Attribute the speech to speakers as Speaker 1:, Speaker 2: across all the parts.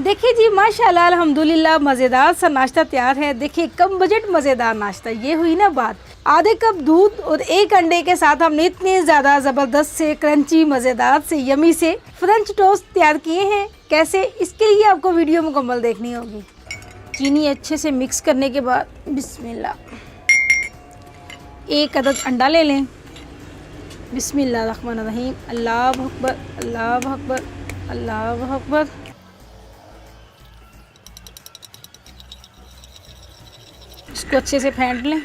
Speaker 1: देखिए जी, माशाल्लाह अल्हम्दुलिल्लाह मज़ेदार सा नाश्ता तैयार है। देखिए कम बजट मज़ेदार नाश्ता, ये हुई ना बात। आधे कप दूध और एक अंडे के साथ हमने इतने ज़्यादा ज़बरदस्त से क्रंची मज़ेदार से यमी से फ्रेंच टोस्ट तैयार किए हैं। कैसे, इसके लिए आपको वीडियो मुकम्मल देखनी होगी। चीनी अच्छे से मिक्स करने के बाद बिस्मिल्लाह, एक अदद अंडा ले लें। बिस्मिल्लाहिर्रहमानिर्रहीम, अल्लाहु अकबर, अल्लाहु अकबर, अल्लाहु अकबर। इसको अच्छे से फेंट लें।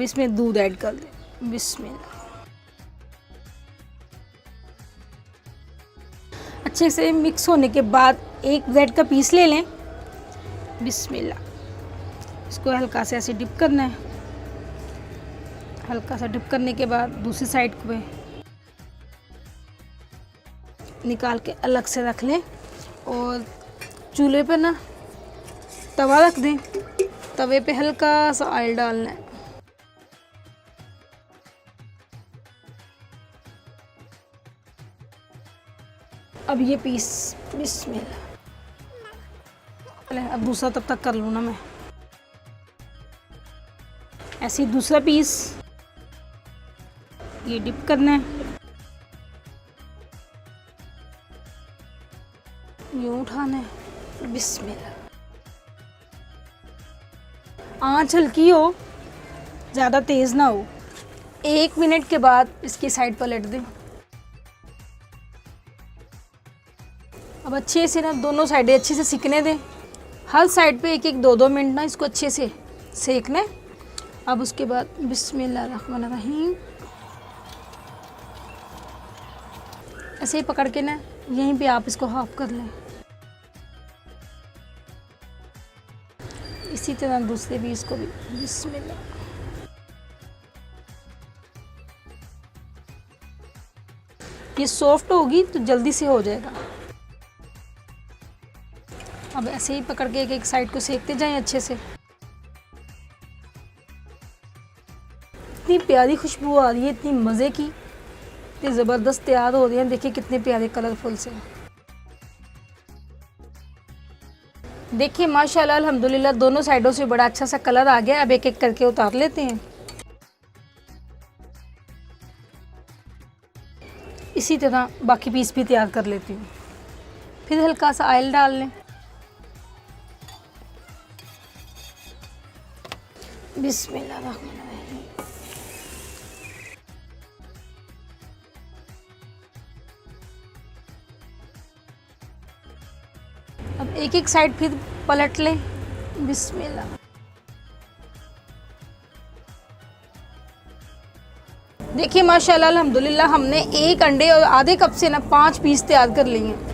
Speaker 1: इसमें दूध ऐड कर दें। बिस्मिल्लाह, अच्छे से मिक्स होने के बाद एक ब्रेड का पीस ले लें। बिस्मिल्लाह, इसको हल्का से ऐसे डिप करना है। हल्का सा डिप करने के बाद दूसरी साइड पे निकाल के अलग से रख लें और चूल्हे पे ना तवा रख दें। तवे पे हल्का सा ऑयल डालना है। अब ये पीस, बिस्मिल्लाह, अब दूसरा तब तक कर लूँ ना मैं। ऐसे ही दूसरा पीस ये डिप करना है। यूँ उठाना है। बिस्मिल्लाह, आँच हल्की हो, ज़्यादा तेज़ ना हो। 1 मिनट के बाद इसकी साइड पलट दें। अब अच्छे से ना दोनों साइडें अच्छे से सिकने दें। हर साइड पे 1-1 2-2 मिनट ना इसको अच्छे से सेकना है। अब उसके बाद बिस्मिल्लाहिर्रहमानिर्रहीम, ऐसे ही पकड़ के ना यहीं पे आप इसको हाफ कर लें। इसी तरह दूसरे पीस को भी बिस्मिल्लाह। ये सॉफ्ट होगी तो जल्दी से हो जाएगा। अब ऐसे ही पकड़ के एक साइड को सेकते जाएं अच्छे से। इतनी प्यारी खुशबू आ रही है, इतनी मज़े की, इतनी ज़बरदस्त तैयार हो रही है। देखिए कितने प्यारे कलरफुल से। देखिए माशाल्लाह अल्हम्दुलिल्लाह दोनों साइडों से बड़ा अच्छा सा कलर आ गया। अब एक एक करके उतार लेते हैं। इसी तरह बाकी पीस भी तैयार कर लेती हूँ। फिर हल्का सा ऑयल डाल लें। बिस्मिल्लाहिर्रहमानिर्रहीम, अब एक एक साइड फिर पलट लें। बिस्मिल्लाह, देखिए माशाल्लाह अल्हम्दुलिल्लाह हमने एक अंडे और आधे कप से ना 5 पीस तैयार कर लिए हैं।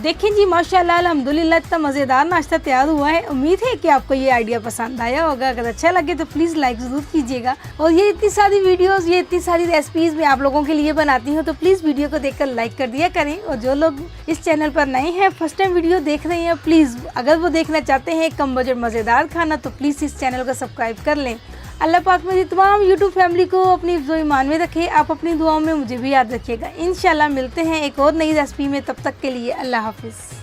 Speaker 1: देखिए जी माशाल्लाह अल्हम्दुलिल्लाह इतना मज़ेदार नाश्ता तैयार हुआ है। उम्मीद है कि आपको ये आइडिया पसंद आया होगा। अगर अच्छा लगे तो प्लीज़ लाइक ज़रूर कीजिएगा। और ये इतनी सारी वीडियोस, ये इतनी सारी रेसिपीज़ मैं आप लोगों के लिए बनाती हूँ, तो प्लीज़ वीडियो को देखकर लाइक कर दिया करें। और जो लोग इस चैनल पर नए हैं, फर्स्ट टाइम वीडियो देख रहे हैं, प्लीज़ अगर वो देखना चाहते हैं कम बजट मज़ेदार खाना, तो प्लीज़ इस चैनल को सब्सक्राइब कर लें। अल्लाह पाक मेरी तमाम यूट्यूब फैमिली को अपनी ईमान में रखे। आप अपनी दुआओं में मुझे भी याद रखिएगा। इंशाल्लाह मिलते हैं एक और नई रेसिपी में। तब तक के लिए अल्लाह हाफिज़।